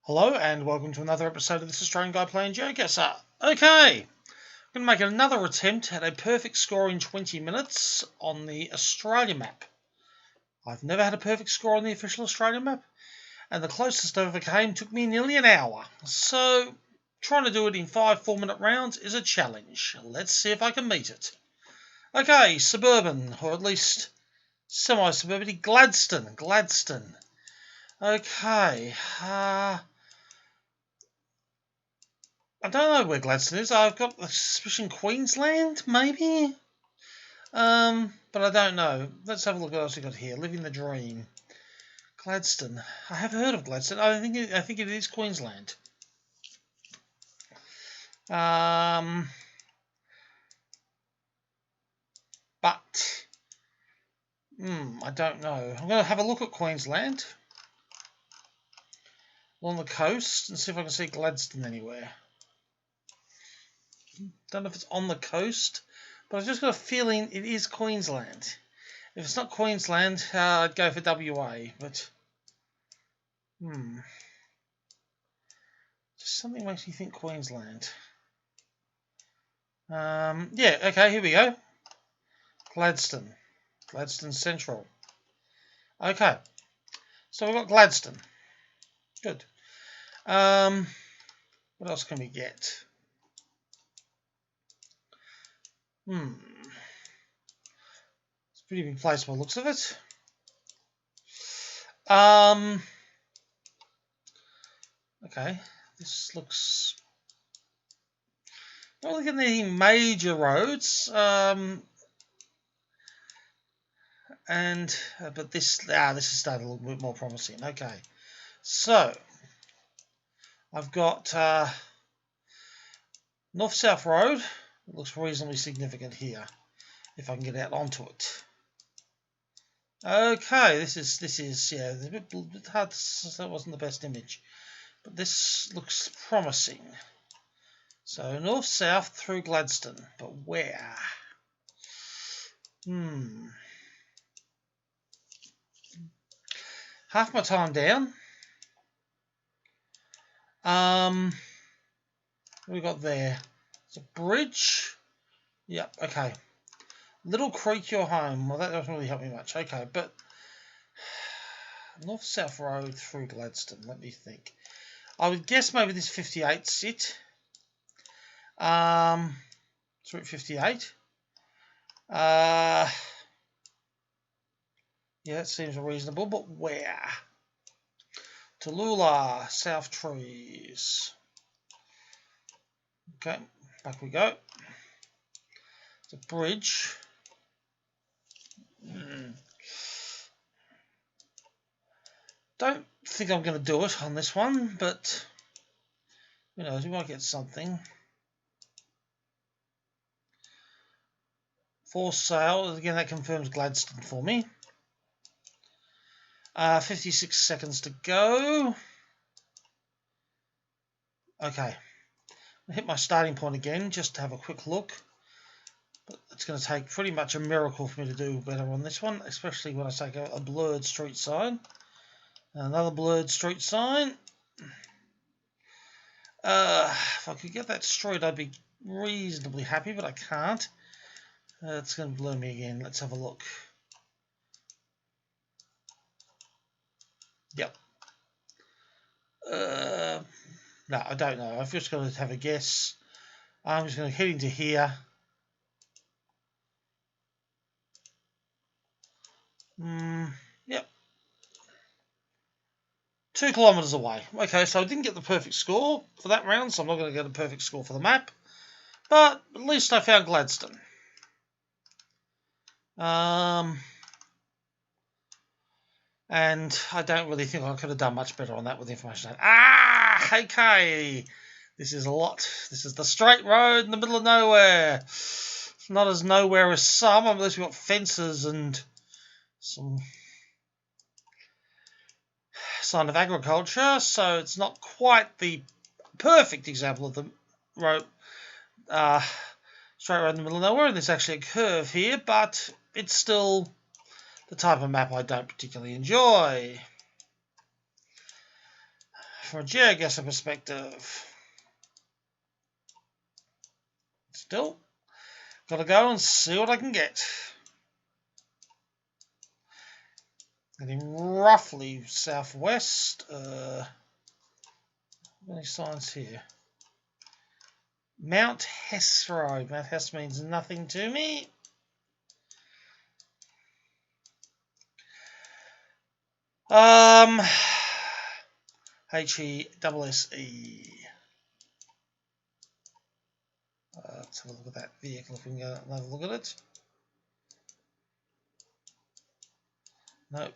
Hello and welcome to another episode of this Australian guy playing GeoGuessr. Okay, I'm going to make another attempt at a perfect score in 20 minutes on the Australia map. I've never had a perfect score on the official Australia map, and the closest I ever came took me nearly an hour. So trying to do it in 5 4-minute rounds is a challenge. Let's see if I can meet it. Okay, suburban, or at least semi-suburban, Gladstone. Okay, I don't know where Gladstone is. I've got a suspicion Queensland, maybe? But I don't know. Let's have a look at what else we got here. Living the dream. Gladstone. I have heard of Gladstone. I think it is Queensland. But I don't know. I'm going to have a look at Queensland along the coast and see if I can see Gladstone anywhere. Don't know if it's on the coast, but I've just got a feeling it is Queensland. If it's not Queensland, I'd go for WA, but just something makes me think Queensland. Yeah, okay, here we go. Gladstone Central. Okay, so we've got Gladstone. Good. What else can we get? It's a pretty big place by the looks of it. Okay, this looks not looking at any major roads. But this is starting a little bit more promising. Okay, so I've got north-south road. It looks reasonably significant here, if I can get out onto it. Okay, this is yeah, it's a bit hard. That wasn't the best image, but this looks promising. So north-south through Gladstone, but where? Half my time down. What we got there? It's a bridge. Yep. Okay. Little Creek, your home. Well, that doesn't really help me much. Okay, but north-south road through Gladstone. Let me think. I would guess maybe this 58 sit. Through 58. Yeah, that seems reasonable. But where? Tallulah, South Trees. Okay, back we go. It's a bridge. Don't think I'm going to do it on this one, but who knows, we might get something. For sale, again, that confirms Gladstone for me. 56 seconds to go. Okay, I'll hit my starting point again just to have a quick look. But it's going to take pretty much a miracle for me to do better on this one, especially when I take a blurred street sign. Another blurred street sign. If I could get that straight, I'd be reasonably happy, but I can't. It's going to blur me again. Let's have a look. Yep. No, I don't know. I've just got to have a guess. I'm just going to head into here. Yep. 2 kilometres away. Okay, so I didn't get the perfect score for that round, so I'm not going to get a perfect score for the map. But at least I found Gladstone. And I don't really think I could have done much better on that with the information. Okay. This is a lot. This is the straight road in the middle of nowhere. It's not as nowhere as some, unless we've got fences and some sign of agriculture, so it's not quite the perfect example of the road, straight road in the middle of nowhere. And there's actually a curve here, but it's still the type of map I don't particularly enjoy. from a GeoGuessr perspective. Still, gotta go and see what I can get. Getting roughly southwest. Any signs here? Mount Hess Road. Mount Hess means nothing to me. HESSE. Let's have a look at that vehicle if we can get another look at it. Nope.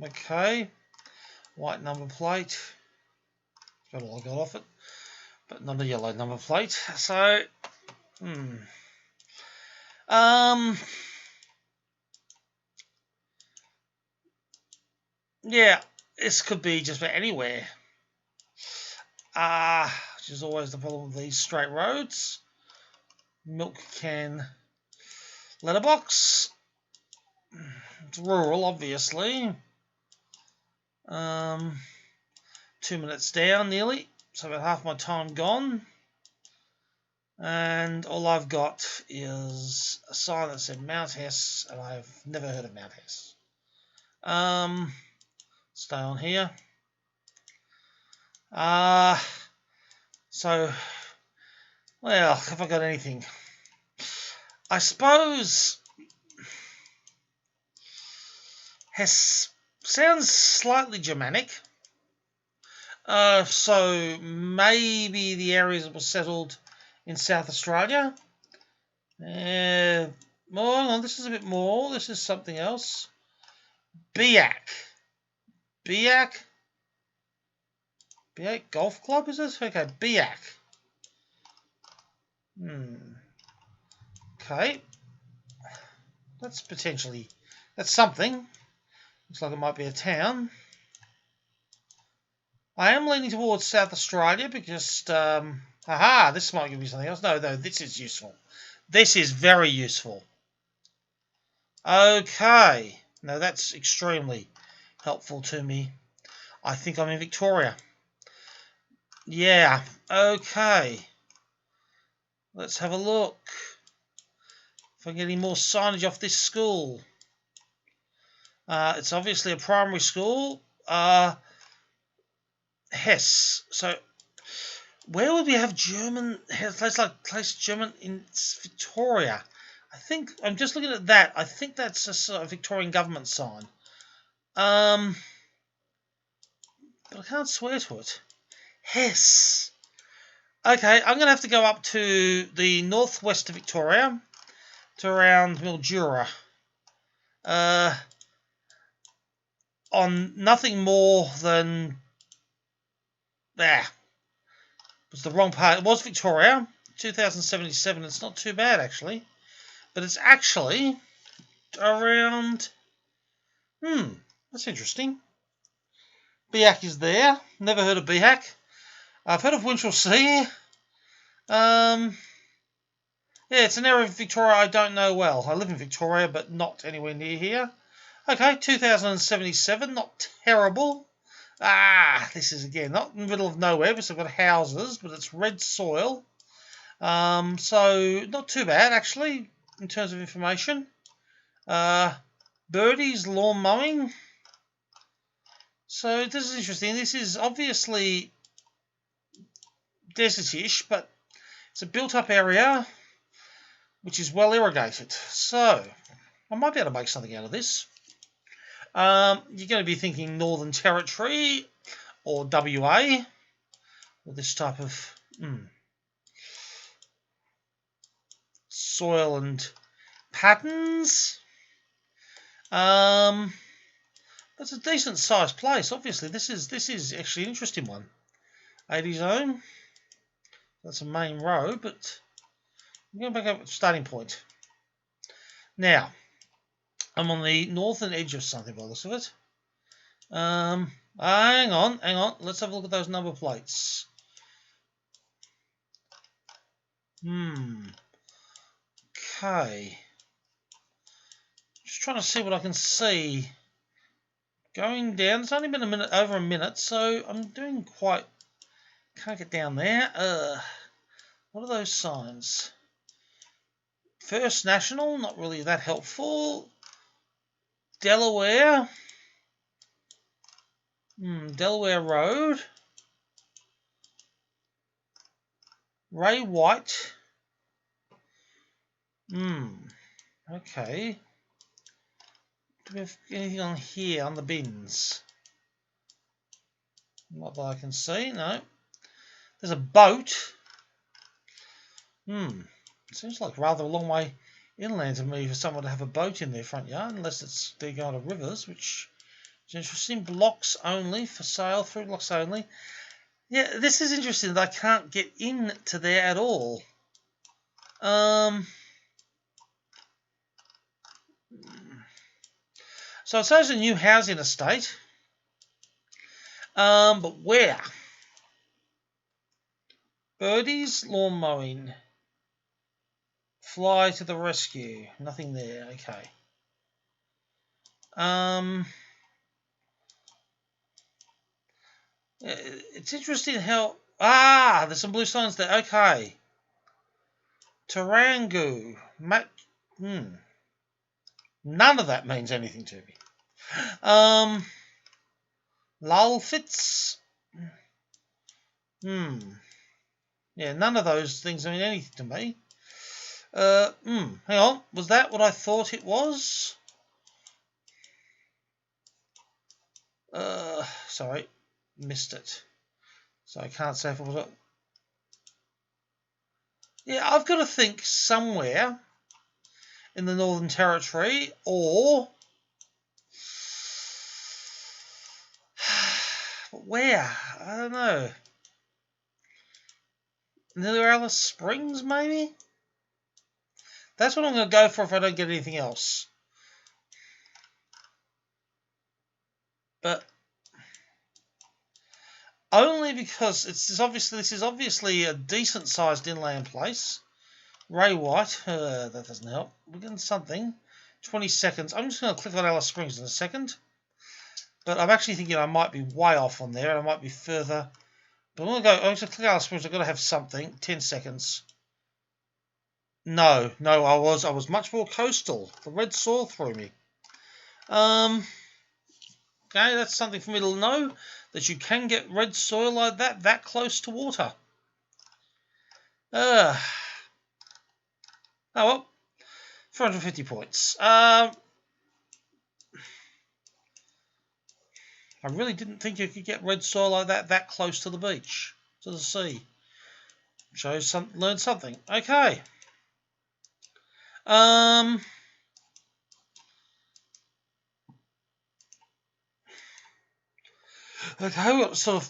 Okay. White number plate. That's all I got off it. But not a yellow number plate. So, yeah, this could be just about anywhere. Which is always the problem with these straight roads. Milk can letterbox. It's rural, obviously. 2 minutes down, nearly. So about half my time gone. And all I've got is a sign that said Mount Hess, and I've never heard of Mount Hess. Stay on here. So, well, have I got anything? I suppose Hess sounds slightly Germanic. So maybe the areas that were settled in South Australia. No, this is a bit more. This is something else. Biak. Biak Golf Club, is this? Okay, Biak. Okay. That's something. Looks like it might be a town. I am leaning towards South Australia because, this might give me something else. No, this is useful. This is very useful. Okay. No, that's extremely helpful to me. I think I'm in Victoria. Yeah. Okay. Let's have a look. If I get any more signage off this school. It's obviously a primary school. Hess. So, where would we have German? Place German in Victoria. I think I'm just looking at that. I think that's a sort of Victorian government sign. But I can't swear to it. Hess. Okay, I'm going to have to go up to the northwest of Victoria, to around Mildura. On nothing more than there. It was the wrong part. It was Victoria, 2077. It's not too bad actually, but it's actually around. That's interesting. Biak is there. Never heard of Biak. I've heard of Winchelsea. Yeah, it's an area of Victoria I don't know well. I live in Victoria, but not anywhere near here. Okay, 2077, not terrible. This is again not in the middle of nowhere, because I've got houses, but it's red soil. So not too bad actually in terms of information. Birdies, lawn mowing. So this is interesting. This is obviously desertish, but it's a built-up area which is well irrigated. So I might be able to make something out of this. You're going to be thinking Northern Territory or WA with this type of soil and patterns. That's a decent sized place. Obviously, this is actually an interesting one. 80 zone. That's a main road, but I'm going back up at starting point. Now, I'm on the northern edge of something by the looks of it. Hang on. Let's have a look at those number plates. Okay. Just trying to see what I can see. Going down. It's only been a minute, over a minute, so I'm doing quite. Can't get down there. What are those signs? First National, not really that helpful. Delaware. Delaware Road. Ray White. Okay. Do we have anything on here on the bins? Not that I can see, no. There's a boat. Seems like rather a long way inland to me for someone to have a boat in their front yard, unless they're going to rivers, which is interesting. Blocks only for sale, 3 blocks only. Yeah, this is interesting that I can't get into there at all. So it says a new housing estate. But where? Birdies, lawn mowing. Fly to the rescue. Nothing there. Okay. It's interesting how... there's some blue signs there. Okay. Tarangu. None of that means anything to me. Lulfits. Yeah, none of those things mean anything to me. Hang on. Was that what I thought it was? Sorry. Missed it. So I can't say if it was... Yeah, I've got to think somewhere in the Northern Territory or... Where? I don't know. Near Alice Springs, maybe? That's what I'm going to go for if I don't get anything else. But only because this is obviously a decent-sized inland place. Ray White, that doesn't help. We're getting something. 20 seconds. I'm just going to click on Alice Springs in a second. But I'm actually thinking I might be way off on there. I might be further. But I'm going to click Alice Springs. I've got to have something. 10 seconds. No, I was much more coastal. The red soil threw me. Okay, that's something for me to know, that you can get red soil like that close to water. Oh well, 450 points. I really didn't think you could get red soil like that close to the beach, to the sea. Learn something. Okay. Okay, we've got sort of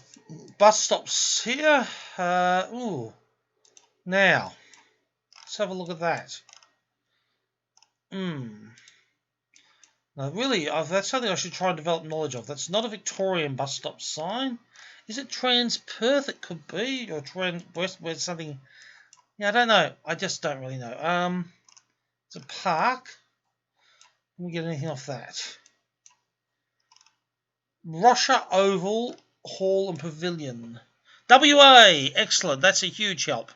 bus stops here. Now, let's have a look at that. Now, really, that's something I should try and develop knowledge of. That's not a Victorian bus stop sign. Is it Trans-Perth? It could be, or Trans-West, where something... Yeah, I don't know. I just don't really know. It's a park. Can we get anything off that? Rocha Oval Hall and Pavilion. WA! Excellent. That's a huge help.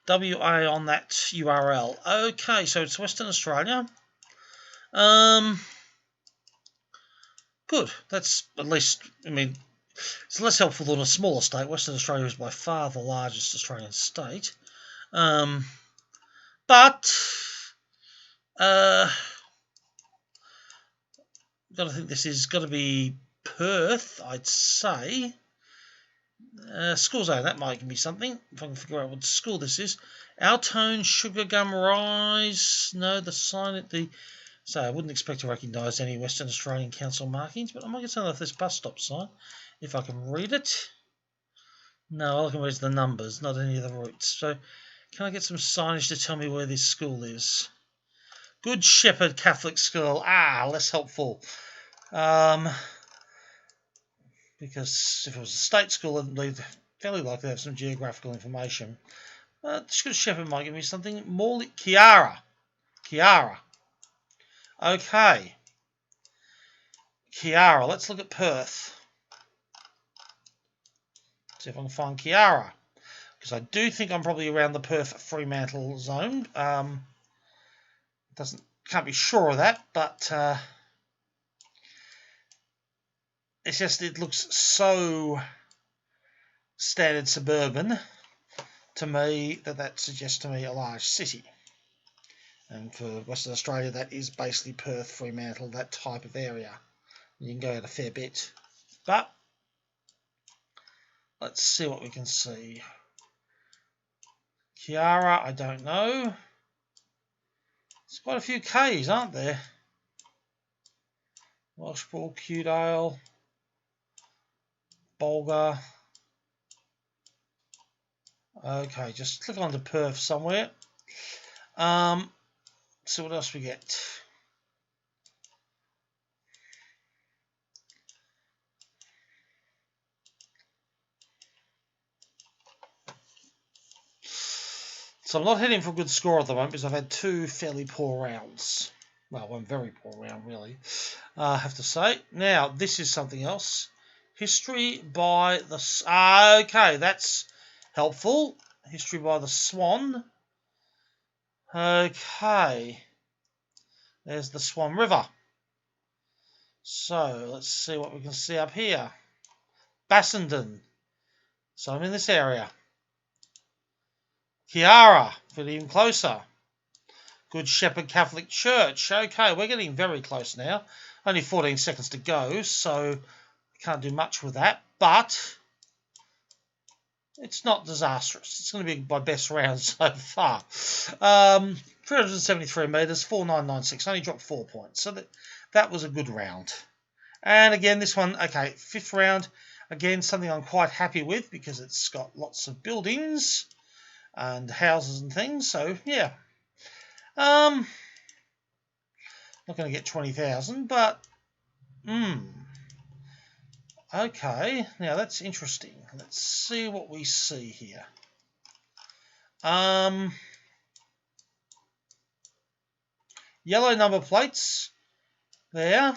WA on that URL. Okay, so it's Western Australia. Good. That's at least, I mean, it's less helpful than a smaller state. Western Australia is by far the largest Australian state. But got to think this is got to be Perth, I'd say. School zone, that might give me something, if I can figure out what school this is. Altone, Sugar Gum Rise. No, the sign at the... So I wouldn't expect to recognise any Western Australian Council markings, but I might get something off this bus stop sign, if I can read it. No, all I can read is the numbers, not any of the routes. So can I get some signage to tell me where this school is? Good Shepherd Catholic School. Less helpful. Because if it was a state school, they'd fairly likely to have some geographical information. Good Shepherd might give me something. Morley, Kiara. Okay. Kiara. Let's look at Perth. See if I can find Kiara. Because I do think I'm probably around the Perth Fremantle zone. Can't be sure of that, but it's just it looks so standard suburban to me that suggests to me a large city. And for Western Australia, that is basically Perth, Fremantle, that type of area. You can go out a fair bit, but let's see what we can see. Kiara, I don't know. There's quite a few K's, aren't there? Welshpool, Cudale, Bulga. Okay, just click on to Perth somewhere. See what else we get. So I'm not heading for a good score at the moment because I've had two fairly poor rounds. Well, one very poor round, really, I have to say. Now, this is something else. History by the... okay, that's helpful. History by the Swan. Okay. There's the Swan River. So, let's see what we can see up here. Bassendean. So I'm in this area. Kiara, get even closer. Good Shepherd Catholic Church. Okay, we're getting very close now. Only 14 seconds to go, so can't do much with that. But it's not disastrous. It's going to be my best round so far. 373 metres, 4996. Only dropped 4 points. So that was a good round. And again, this one, okay, 5th round. Again, something I'm quite happy with because it's got lots of buildings and houses and things. So, yeah. Not going to get 20,000, but okay. Now that's interesting. Let's see what we see here. Yellow number plates there,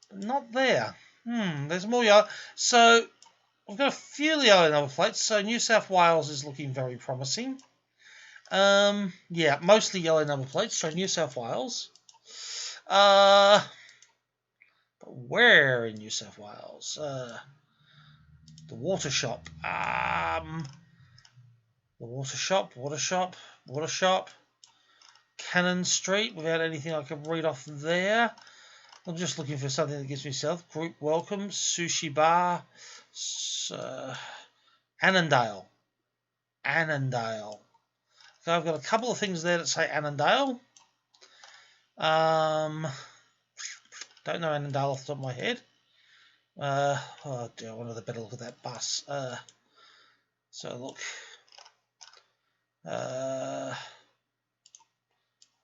but not there. There's more yellow. So I've got a few yellow number plates. So New South Wales is looking very promising. Yeah, mostly yellow number plates. So New South Wales. But where in New South Wales? The water shop. The water shop. Cannon Street, without anything I can read off there. I'm just looking for something that gives me south. Group welcome, sushi bar, Annandale. So I've got a couple of things there that say Annandale. Don't know Annandale off the top of my head. Oh dear, I wanted a better look at that bus. So look.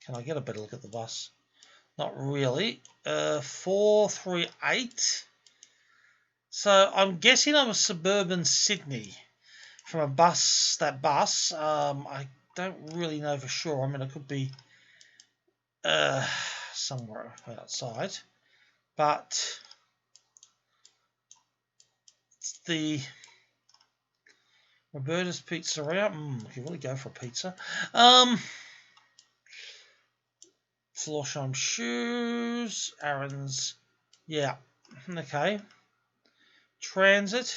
Can I get a better look at the bus? Not really. 438. So I'm guessing I'm a suburban Sydney from a bus. That bus. I don't really know for sure. I mean, it could be somewhere outside, but it's the Roberta's Pizzeria. I can really go for a pizza. Florsheim Shoes. Aaron's. Yeah. Okay. Transit.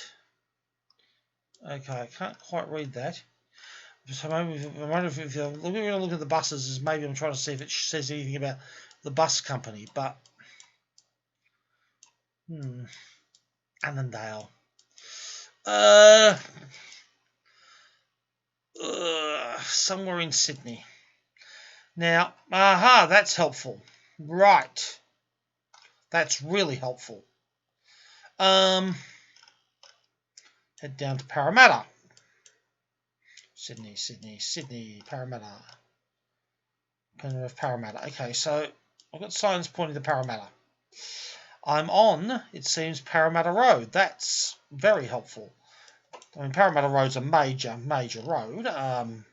Okay, I can't quite read that. So I wonder if you're going to look at the buses, is maybe I'm trying to see if it says anything about the bus company, but Annandale. Somewhere in Sydney. Now, that's helpful. Right. That's really helpful. Head down to Parramatta. Sydney, Parramatta. Penrith, Parramatta. Okay, so I've got signs pointing to Parramatta. I'm on, it seems, Parramatta Road. That's very helpful. I mean, Parramatta Road's a major road. And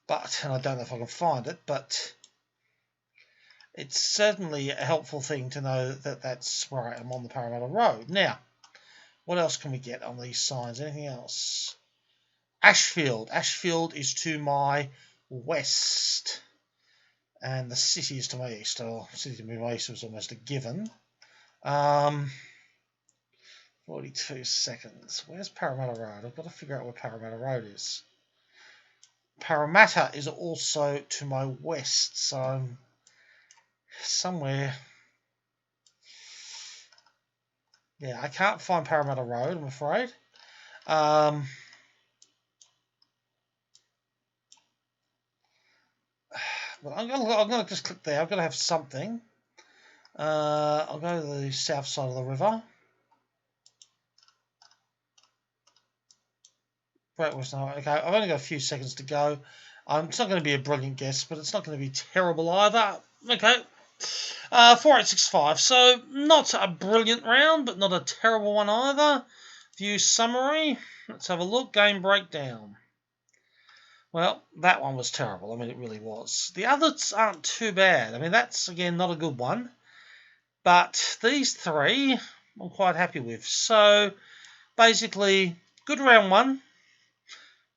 I don't know if I can find it, but it's certainly a helpful thing to know that that's where I am on the Parramatta Road. Now, what else can we get on these signs? Anything else? Ashfield. Ashfield is to my west. And the city is to my east. Or city to my east was almost a given. 42 seconds. Where's Parramatta Road? I've got to figure out where Parramatta Road is. Parramatta is also to my west, so I'm somewhere. Yeah, I can't find Parramatta Road, I'm afraid. But I'm going to just click there. I've got to have something. I'll go to the south side of the river. Okay, I've only got a few seconds to go. It's not going to be a brilliant guess, but it's not going to be terrible either. Okay. 4865. So, not a brilliant round, but not a terrible one either. View summary. Let's have a look. Game breakdown. Well, that one was terrible. I mean, it really was. The others aren't too bad. I mean, that's, again, not a good one. But these three, I'm quite happy with. So, basically, good round one.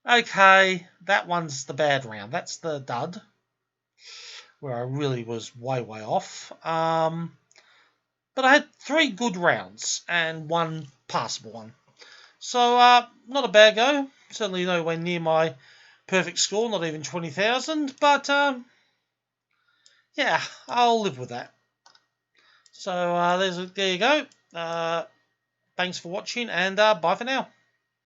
Okay, that one's the bad round. That's the dud, where I really was way, way off. But I had 3 good rounds and 1 passable one. So, not a bad go. Certainly nowhere near my perfect score, not even 20,000. But, yeah, I'll live with that. So, there you go. Thanks for watching, and bye for now.